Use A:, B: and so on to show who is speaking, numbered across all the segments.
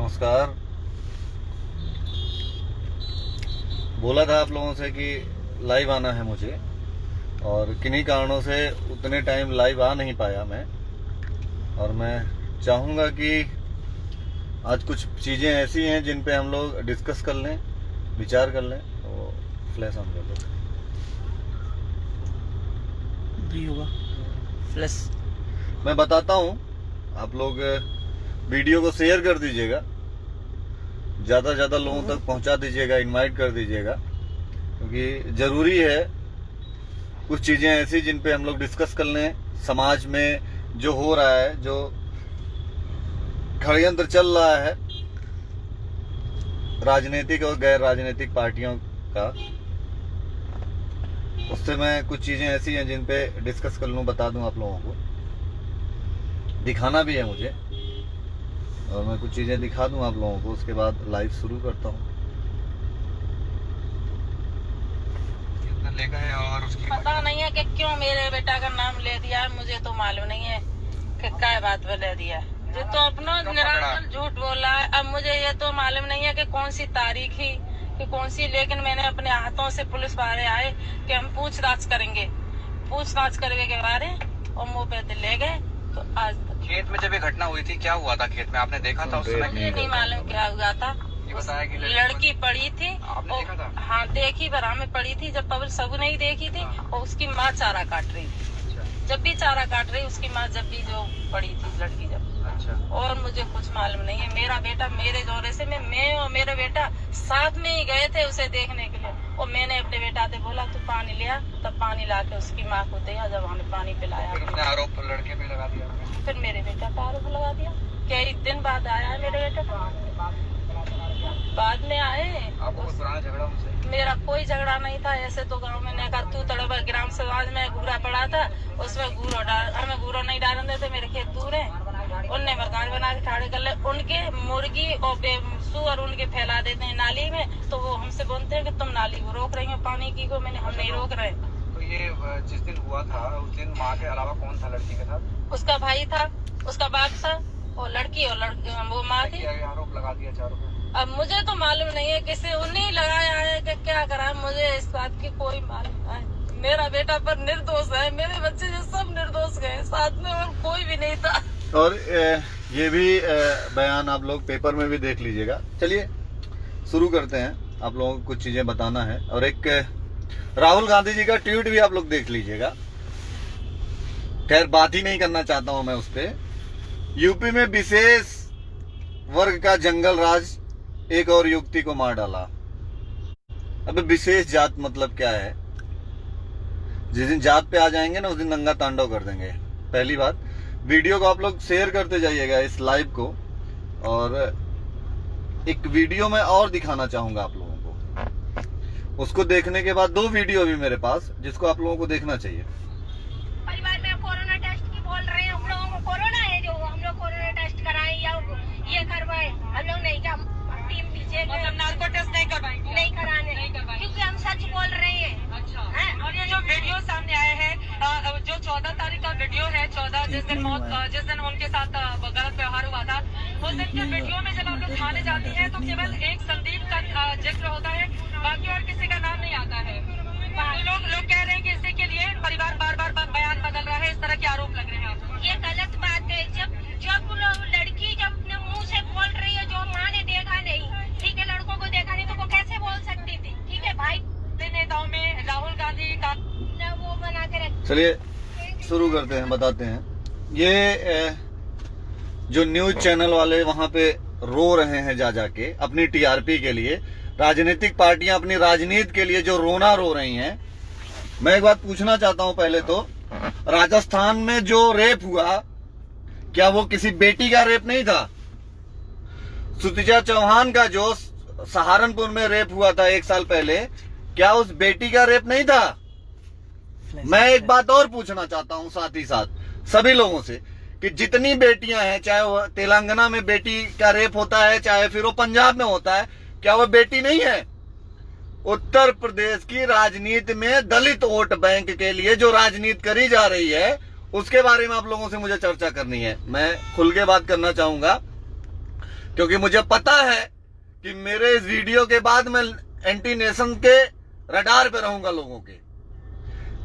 A: नमस्कार। बोला था आप लोगों से कि लाइव आना है मुझे, और किन्हीं कारणों से उतने टाइम लाइव आ नहीं पाया मैं। और मैं चाहूँगा कि आज कुछ चीज़ें ऐसी हैं जिन पे हम लोग डिस्कस कर लें, विचार कर लें। तो फ्लैश ऑन कर दो
B: भी होगा फ्लैश।
A: मैं बताता हूँ, आप लोग वीडियो को शेयर कर दीजिएगा, ज़्यादा से ज़्यादा लोगों तक पहुंचा दीजिएगा, इनवाइट कर दीजिएगा, क्योंकि ज़रूरी है कुछ चीज़ें ऐसी जिन पे हम लोग डिस्कस कर लें। समाज में जो हो रहा है, जो षड्यंत्र चल रहा है राजनीतिक और गैर राजनीतिक पार्टियों का, उससे मैं कुछ चीज़ें ऐसी हैं जिन पे डिस्कस कर लूँ, बता दूँ आप लोगों को। दिखाना भी है मुझे, और मैं कुछ चीज़ें दिखा दूँ आप लोगों को, उसके बाद लाइव शुरू करता हूँ।
C: और उसकी पता नहीं है कि क्यों मेरे बेटा का नाम ले दिया है, मुझे तो मालूम नहीं है कि क्या बात पर ले दिया है। ये तो अपना निरंतर झूठ बोल रहा है। अब मुझे ये तो मालूम नहीं है कि कौन सी तारीख ही कि कौन सी, लेकिन मैंने अपने हाथों से पुलिस वाले आए कि हम पूछताछ करेंगे, पूछताछ करने के बारे और मुँह पे ले गए। तो आज
D: खेत में जब ये घटना हुई थी, क्या हुआ था खेत में, आपने देखा था उस समय?
C: मुझे नहीं मालूम क्या हुआ था।
D: ये बताया कि
C: लड़की पड़ी थी।
D: आपने देखा था?
C: हाँ, देखी, बरा में पड़ी थी। जब पब्लिक सब नहीं देखी थी, और उसकी माँ चारा काट रही थी। जब भी चारा काट रही उसकी माँ, जब भी जो पड़ी थी लड़की जब।
D: अच्छा।
C: और मुझे कुछ मालूम नहीं है। मेरा बेटा मेरे दौरे से मैं और मेरे बेटा साथ में ही गए थे उसे देखने के लिए। और मैंने अपने बेटा से बोला तू पानी लिया, तब पानी ला के उसकी माँ को दिया। जब हमने पानी पिलाया,
D: फिर उसने आरोप लड़के पे लगा दिया।
C: फिर मेरे बेटा का आरोप लगा दिया। कई दिन बाद आया है मेरे बेटे का, बाद में आए।
D: आपको कोई पुराना झगड़ा उनसे?
C: मेरा कोई झगड़ा नहीं था। ऐसे तो गांव में ने कहा तू तड़वा ग्राम समाज में घूरा पड़ा था, उसमें घूरो डाल, हमें घूरो नहीं डालने देते। मेरे खेत दूर है, उनने मकान बना के ठाड़े कर ले, उनके मुर्गी और सुअर उनके फैला देते हैं नाली में। तो वो हमसे बोलते हैं कि तुम नाली को रोक रही हो पानी की को। मैंने हम नहीं रोक रहे।
D: तो ये जिस दिन हुआ था उस दिन माँ के अलावा कौन था लड़की के साथ?
C: उसका भाई था, उसका बाप था, और लड़की और वो माँ थी।
D: आरोप लगा दिया चारों पे।
C: अब मुझे तो मालूम नहीं है किसी उन्हीं लगाया है कि क्या करा, मुझे इस बात की कोई मालूम है। मेरा बेटा पर निर्दोष है, मेरे बच्चे जो सब निर्दोष गए, साथ में और कोई भी नहीं था।
A: और ये भी बयान आप लोग पेपर में भी देख लीजिएगा। चलिए शुरू करते हैं, आप लोगों को कुछ चीजें बताना है। और एक राहुल गांधी जी का ट्वीट भी आप लोग देख लीजिएगा। खैर बात ही नहीं करना चाहता हूं मैं उस पर। यूपी में विशेष वर्ग का जंगल राज, एक और युवती को मार डाला। अब विशेष जात मतलब क्या है? जिस दिन जात पे आ जाएंगे ना, उस दिन नंगा तांडव कर देंगे। पहली बात, वीडियो को आप लोग शेयर करते जाइएगा, इस लाइव को। और एक वीडियो मैं और दिखाना चाहूंगा आप लोगों को, उसको देखने के बाद दो वीडियो भी मेरे पास, जिसको आप लोगों को देखना चाहिए।
E: परिवार में कोरोना टेस्ट की बोल रहे हैं, हम लोगों को कोरोना है, जो हम लोग कोरोना टेस्ट कराएं या ये करवाएं, हम लोग नहीं, क्या टीम पीछे
C: मतलब नार्को टेस्ट नहीं करवाएंगे?
E: नहीं कराने, क्योंकि हम सच बोल रहे हैं।
C: अच्छा। और ये जो वीडियो सामने आए हैं, जो 14 तारीख का वीडियो है, 14 जिस दिन उनके साथ गलत व्यवहार हुआ था, उस दिन के वीडियो में जब आप लोग थाने जाती हैं तो केवल एक संदीप का जिक्र होता है, बाकी और किसी का नाम नहीं आता है। तो लोग कह रहे हैं कि इसी के लिए परिवार बार बार बयान बदल रहा है, इस तरह के आरोप लग रहे हैं आपको।
E: ये गलत बात है। जब लड़की जब अपने मुंह से बोल रही है, जो माँ ने देखा नहीं, ठीक है, लड़कों को देखा नहीं, तो वो कैसे बोल सकती थी? ठीक है भाई,
C: नेताओं में राहुल गांधी का
E: वो बना के रख।
A: चलिए शुरू करते हैं, बताते हैं। ये जो न्यूज चैनल वाले वहां पे रो रहे हैं जा जाके अपनी टीआरपी के लिए, राजनीतिक पार्टियां अपनी राजनीति के लिए जो रोना रो रही हैं। मैं एक बात पूछना चाहता हूं पहले तो, राजस्थान में जो रेप हुआ, क्या वो किसी बेटी का रेप नहीं था? सुतिजा चौहान का जो सहारनपुर में रेप हुआ था 1 साल पहले, क्या उस बेटी का रेप नहीं था? मैं एक बात और पूछना चाहता हूं साथ ही साथ सभी लोगों से, कि जितनी बेटियां हैं, चाहे वो तेलंगाना में बेटी का रेप होता है, चाहे फिर वो पंजाब में होता है, क्या वो बेटी नहीं है? उत्तर प्रदेश की राजनीति में दलित वोट बैंक के लिए जो राजनीति करी जा रही है, उसके बारे में आप लोगों से मुझे चर्चा करनी है। मैं खुल के बात करना चाहूंगा। क्योंकि मुझे पता है कि मेरे इस वीडियो के बाद मैं एंटी नेशन के रडार पे रहूंगा। लोगों के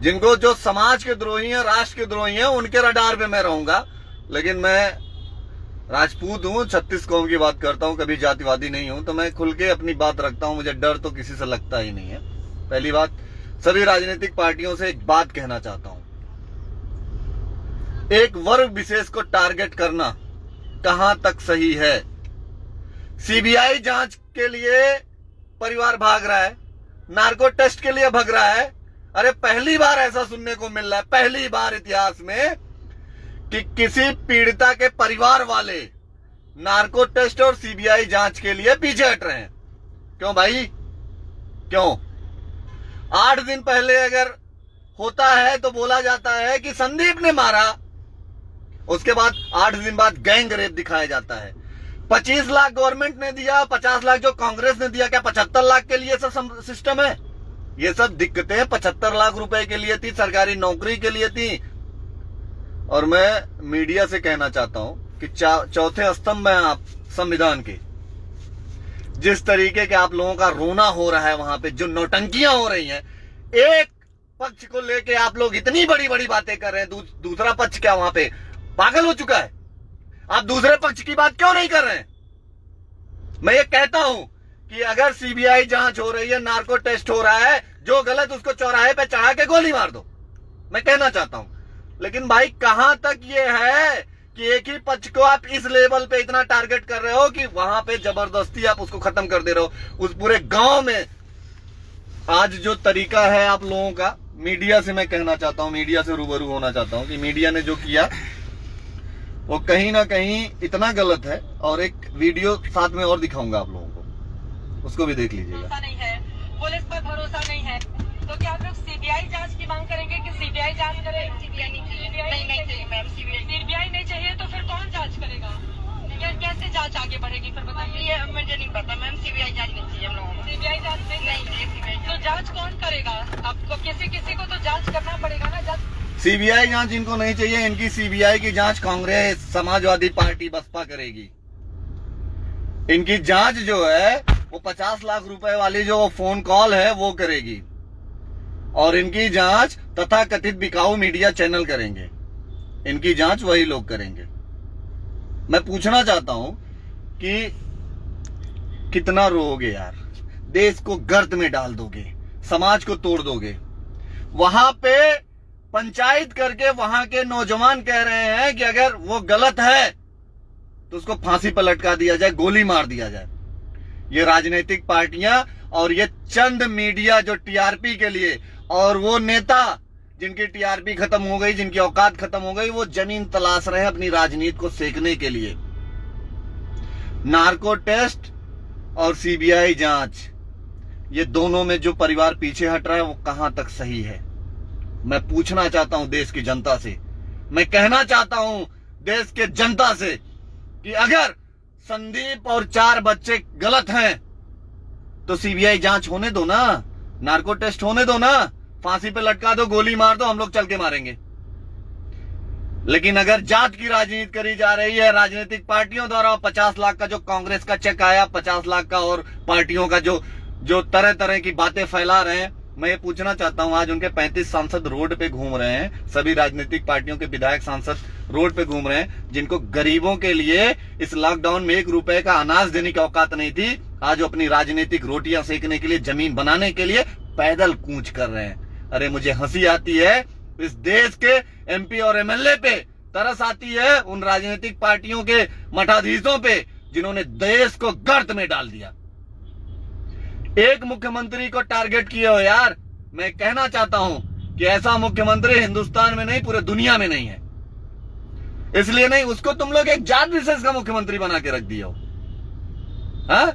A: जिनको जो समाज के द्रोही हैं, राष्ट्र के द्रोही हैं, उनके रडार पे मैं रहूंगा। लेकिन मैं राजपूत हूं, 36 कौम की बात करता हूं, कभी जातिवादी नहीं हूं, तो मैं खुल के अपनी बात रखता हूं। मुझे डर तो किसी से लगता ही नहीं है। पहली बात, सभी राजनीतिक पार्टियों से एक बात कहना चाहता हूं, एक वर्ग विशेष को टारगेट करना कहां तक सही है? सीबीआई जांच के लिए परिवार भाग रहा है, नार्को टेस्ट के लिए भाग रहा है। अरे पहली बार ऐसा सुनने को मिल रहा है, पहली बार इतिहास में, कि किसी पीड़िता के परिवार वाले नार्को टेस्ट और सीबीआई जांच के लिए पीछे हट रहे हैं। क्यों भाई, क्यों? 8 दिन पहले अगर होता है तो बोला जाता है कि संदीप ने मारा, उसके बाद 8 दिन बाद गैंग रेप दिखाया जाता है। 25 लाख गवर्नमेंट ने दिया, 50 लाख जो कांग्रेस ने दिया। क्या 75 लाख के लिए सब सिस्टम है? ये सब दिक्कतें 75 लाख रुपए के लिए थी, सरकारी नौकरी के लिए थी। और मैं मीडिया से कहना चाहता हूं कि चौथे स्तंभ में आप संविधान के, जिस तरीके के आप लोगों का रोना हो रहा है, वहां पे जो नौटंकियां हो रही हैं, एक पक्ष को लेके आप लोग इतनी बड़ी बड़ी बातें कर रहे हैं, दूसरा पक्ष क्या वहां पे पागल हो चुका है? आप दूसरे पक्ष की बात क्यों नहीं कर रहे हैं? मैं ये कहता हूं कि अगर सीबीआई जांच हो रही है, नार्को टेस्ट हो रहा है, जो गलत उसको चौराहे पे चढ़ा के गोली मार दो। मैं कहना चाहता हूं, लेकिन भाई कहां तक ये है कि एक ही पक्ष को आप इस लेवल पे इतना टारगेट कर रहे हो कि वहां पे जबरदस्ती आप उसको खत्म कर दे रहे हो। उस पूरे गांव में आज जो तरीका है आप लोगों का, मीडिया से मैं कहना चाहता हूं, मीडिया से रूबरू होना चाहता हूं कि मीडिया ने जो किया वो कहीं ना कहीं इतना गलत है। और एक वीडियो साथ में और दिखाऊंगा आप लोगों को, उसको भी देख लीजिएगा।
C: भरोसा नहीं है, पुलिस पर भरोसा नहीं है, तो क्या आप लोग सीबीआई जांच की मांग करेंगे कि सीबीआई जांच करे?
E: सीबीआई नहीं चाहिए मैम,
C: सीबीआई नहीं चाहिए तो फिर कौन जांच करेगा? कैसे जांच आगे बढ़ेगी फिर बताइए?
E: ये मुझे नहीं पता मैम, सीबीआई जांच नहीं चाहिए हम लोगों को।
C: सीबीआई जांच नहीं
E: चाहिए सीबीआई
C: तो जांच कौन करेगा? आपको किसी को तो जांच करना पड़ेगा ना। जांच
A: सीबीआई जांच इनको नहीं चाहिए। इनकी सीबीआई की जांच कांग्रेस, समाजवादी पार्टी, बसपा करेगी। इनकी जांच जो है वो 50 लाख रुपए वाली जो फोन कॉल है वो करेगी। और इनकी जांच तथा कथित बिकाऊ मीडिया चैनल करेंगे। इनकी जांच वही लोग करेंगे। मैं पूछना चाहता हूं कि कितना रोओगे यार? देश को गर्त में डाल दोगे, समाज को तोड़ दोगे। वहां पे पंचायत करके वहां के नौजवान कह रहे हैं कि अगर वो गलत है तो उसको फांसी पर लटका दिया जाए, गोली मार दिया जाए। ये राजनीतिक पार्टियां और ये चंद मीडिया जो टीआरपी के लिए, और वो नेता जिनकी टीआरपी खत्म हो गई, जिनकी औकात खत्म हो गई, वो जमीन तलाश रहे हैं अपनी राजनीति को सेकने के लिए। नार्को टेस्ट और सीबीआई जांच, ये दोनों में जो परिवार पीछे हट रहा है वो कहां तक सही है? मैं पूछना चाहता हूं देश की जनता से, मैं कहना चाहता हूं देश के जनता से कि अगर संदीप और 4 बच्चे गलत हैं तो सीबीआई जांच होने दो ना, नार्को टेस्ट होने दो ना, फांसी पे लटका दो, गोली मार दो, हम लोग चल के मारेंगे। लेकिन अगर जात की राजनीति करी जा रही है राजनीतिक पार्टियों द्वारा, 50 लाख का जो कांग्रेस का चेक आया, 50 लाख का और पार्टियों का जो तरह तरह की बातें फैला रहे हैं, मैं ये पूछना चाहता हूं, आज उनके 35 सांसद रोड पे घूम रहे हैं, सभी राजनीतिक पार्टियों के विधायक सांसद रोड पे घूम रहे हैं, जिनको गरीबों के लिए इस लॉकडाउन में 1 रुपए का अनाज देने की औकात नहीं थी, आज वो अपनी राजनीतिक रोटियां सेकने के लिए, जमीन बनाने के लिए पैदल कूच कर रहे हैं। अरे मुझे हंसी आती है इस देश के एमपी और एमएलए पे, तरस आती है उन राजनीतिक पार्टियों के मठाधीशों पे जिन्होंने देश को गर्त में डाल दिया। एक मुख्यमंत्री को टारगेट किए हो यार। मैं कहना चाहता हूं कि ऐसा मुख्यमंत्री हिंदुस्तान में नहीं, पूरे दुनिया में नहीं है। इसलिए नहीं, उसको तुम लोग एक जात विशेष का मुख्यमंत्री बना के रख दिया हो। हाँ?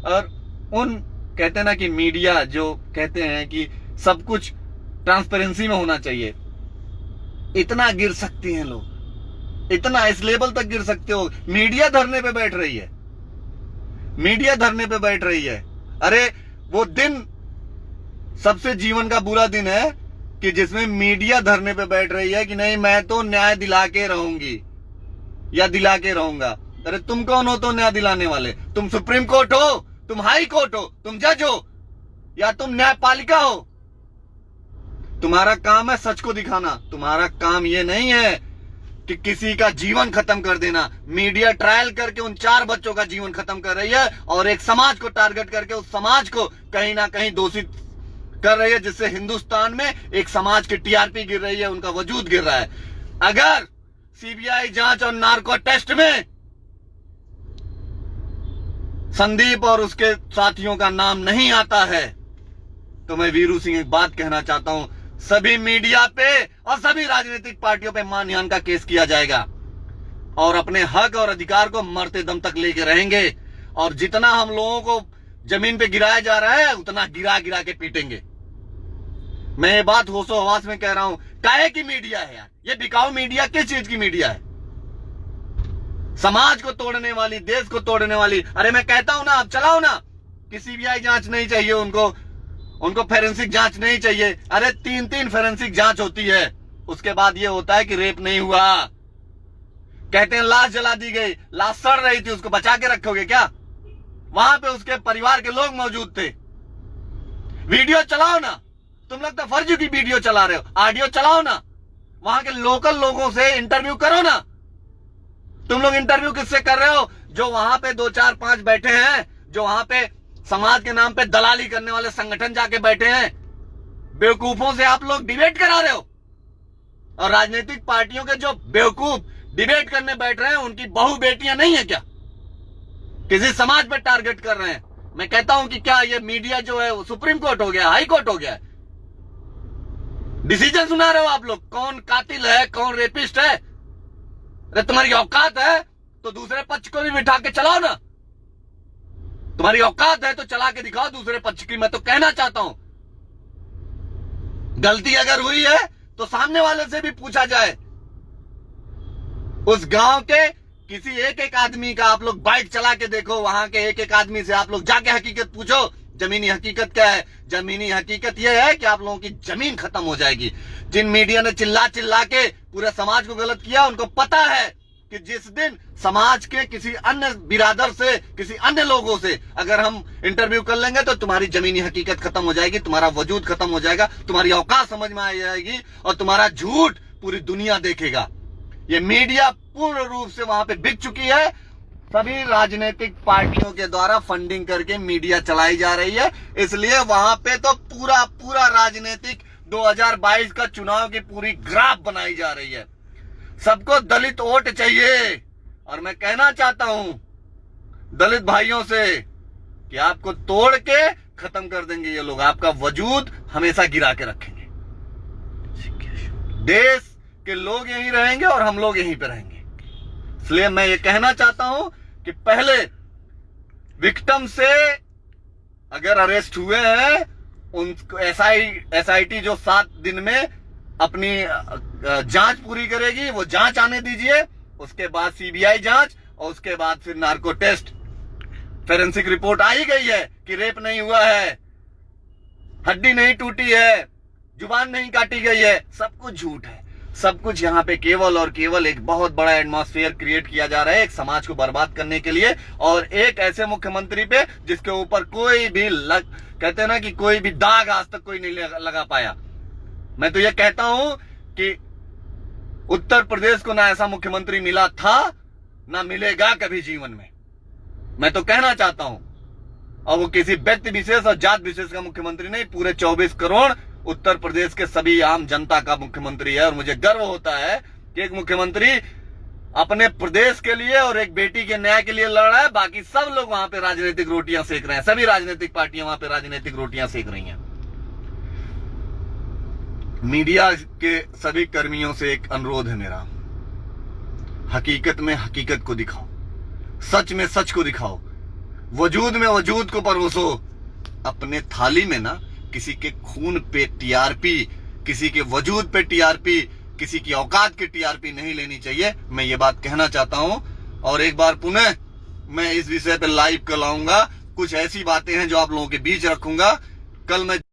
A: और उन कहते ना कि मीडिया जो कहते हैं कि सब कुछ ट्रांसपेरेंसी में होना चाहिए, इतना गिर सकते हैं लोग, इतना इस लेवल तक गिर सकते हो। मीडिया धरने पे बैठ रही है, मीडिया धरने पे बैठ रही है। अरे वो दिन सबसे जीवन का बुरा दिन है कि जिसमें मीडिया धरने पे बैठ रही है कि नहीं मैं तो न्याय दिला के रहूंगी या दिला के रहूंगा। अरे तुम कौन हो तो न्याय दिलाने वाले? तुम सुप्रीम कोर्ट हो, तुम हाई कोर्ट हो, तुम जज हो, या तुम न्यायपालिका हो? तुम्हारा काम है सच को दिखाना। तुम्हारा काम ये नहीं है कि किसी का जीवन खत्म कर देना। मीडिया ट्रायल करके उन 4 बच्चों का जीवन खत्म कर रही है और एक समाज को टारगेट करके उस समाज को कहीं ना कहीं दोषी कर रही है, जिससे हिंदुस्तान में एक समाज की टीआरपी गिर रही है, उनका वजूद गिर रहा है। अगर सीबीआई जांच और नार्को टेस्ट में संदीप और उसके साथियों का नाम नहीं आता है तो मैं वीरू सिंह एक बात कहना चाहता हूं, सभी मीडिया पे और सभी राजनीतिक पार्टियों पे मानहानि का केस किया जाएगा और अपने हक और अधिकार को मरते दम तक लेके रहेंगे। और जितना हम लोगों को जमीन पे गिराया जा रहा है उतना गिरा गिरा के पीटेंगे। मैं ये बात होशो हवास में कह रहा हूं। काहे की मीडिया है यार? ये बिकाऊ मीडिया किस चीज की मीडिया है? समाज को तोड़ने वाली, देश को तोड़ने वाली। अरे मैं कहता हूं ना, आप चलाओ ना कि सीबीआई जांच नहीं चाहिए, उनको फोरेंसिक जांच नहीं चाहिए। अरे 3 फोरेंसिक जांच होती है, उसके बाद ये होता है कि रेप नहीं हुआ। कहते हैं लाश जला दी गई, लाश सड़ रही थी, उसको बचा के रखोगे क्या? वहां पे उसके परिवार के लोग मौजूद थे। वीडियो चलाओ ना, तुम लोग तो फर्जी की वीडियो चला रहे हो। ऑडियो चलाओ ना, वहां के लोकल लोगों से इंटरव्यू करो ना। तुम लोग इंटरव्यू किससे कर रहे हो? जो वहां पे 2, 4, 5 बैठे हैं, जो वहां पे समाज के नाम पे दलाली करने वाले संगठन जाके बैठे हैं। बेवकूफों से आप लोग डिबेट करा रहे हो। और राजनीतिक पार्टियों के जो बेवकूफ डिबेट करने बैठ रहे हैं उनकी बहु बेटियां नहीं है क्या? किसी समाज पे टारगेट कर रहे हैं। मैं कहता हूं कि क्या ये मीडिया जो है वो सुप्रीम कोर्ट हो गया, हाई कोर्ट हो गया? डिसीजन सुना रहे हो आप लोग, कौन कातिल है, कौन रेपिस्ट है? अरे तुम्हारी औकात है तो दूसरे पक्ष को भी बिठा के चलाओ ना। तुम्हारी औकात है तो चला के दिखाओ दूसरे पक्ष की। मैं तो कहना चाहता हूं, गलती अगर हुई है तो सामने वाले से भी पूछा जाए। उस गांव के किसी एक आदमी का आप लोग बाइक चला के देखो, वहां के एक आदमी से आप लोग जाके हकीकत पूछो। जमीनी हकीकत क्या है? जमीनी हकीकत यह है कि आप लोगों की जमीन खत्म हो जाएगी। जिन मीडिया ने चिल्ला चिल्ला के पूरे समाज को गलत किया, उनको पता है कि जिस दिन समाज के किसी अन्य बिरादर से, किसी अन्य लोगों से अगर हम इंटरव्यू कर लेंगे तो तुम्हारी जमीनी हकीकत खत्म हो जाएगी, तुम्हारा वजूद खत्म हो जाएगा, तुम्हारी औकात समझ में आ जाएगी और तुम्हारा झूठ पूरी दुनिया देखेगा। ये मीडिया पूर्ण रूप से वहां पे बिक चुकी है। सभी राजनीतिक पार्टियों के द्वारा फंडिंग करके मीडिया चलाई जा रही है, इसलिए वहां पे तो पूरा राजनीतिक 2022 का चुनाव की पूरी ग्राफ बनाई जा रही है। सबको दलित वोट चाहिए। और मैं कहना चाहता हूं दलित भाइयों से कि आपको तोड़ के खत्म कर देंगे ये लोग, आपका वजूद हमेशा गिरा के रखेंगे। देश के लोग यहीं रहेंगे और हम लोग यहीं पे रहेंगे। इसलिए मैं ये कहना चाहता हूं कि पहले विक्टिम से अगर अरेस्ट हुए हैं उनको एसआईटी जो 7 दिन में अपनी जांच पूरी करेगी, वो जांच आने दीजिए। उसके बाद सीबीआई जांच और उसके बाद फिर नार्को टेस्ट। फोरेंसिक रिपोर्ट आ ही गई है कि रेप नहीं हुआ है, हड्डी नहीं टूटी है, जुबान नहीं काटी गई है, सब कुछ झूठ है। सब कुछ यहाँ पे केवल और केवल एक बहुत बड़ा एटमॉस्फेयर क्रिएट किया जा रहा है एक समाज को बर्बाद करने के लिए, और एक ऐसे मुख्यमंत्री पे जिसके ऊपर कोई भी कहते हैं ना कि कोई भी दाग आज तक कोई नहीं लगा पाया। मैं तो ये कहता हूं कि उत्तर प्रदेश को ना ऐसा मुख्यमंत्री मिला था, ना मिलेगा कभी जीवन में। मैं तो कहना चाहता हूं, और वो किसी व्यक्ति विशेष और जात विशेष का मुख्यमंत्री नहीं, पूरे 24 करोड़ उत्तर प्रदेश के सभी आम जनता का मुख्यमंत्री है। और मुझे गर्व होता है कि एक मुख्यमंत्री अपने प्रदेश के लिए और एक बेटी के न्याय के लिए लड़ रहा है। बाकी सब लोग वहां पे राजनीतिक रोटियां सेक रहे हैं, सभी राजनीतिक पार्टियां वहां पे राजनीतिक रोटियां सेक रही हैं। मीडिया के सभी कर्मियों से एक अनुरोध है मेरा, हकीकत में हकीकत को दिखाओ, सच में सच को दिखाओ, वजूद में वजूद को परोसो। अपने थाली में ना किसी के खून पे टीआरपी, किसी के वजूद पे टीआरपी, किसी की औकात की टीआरपी नहीं लेनी चाहिए। मैं ये बात कहना चाहता हूं। और एक बार पुनः मैं इस विषय पे लाइव कर लाऊंगा, कुछ ऐसी बातें हैं जो आप लोगों के बीच रखूंगा। कल मैं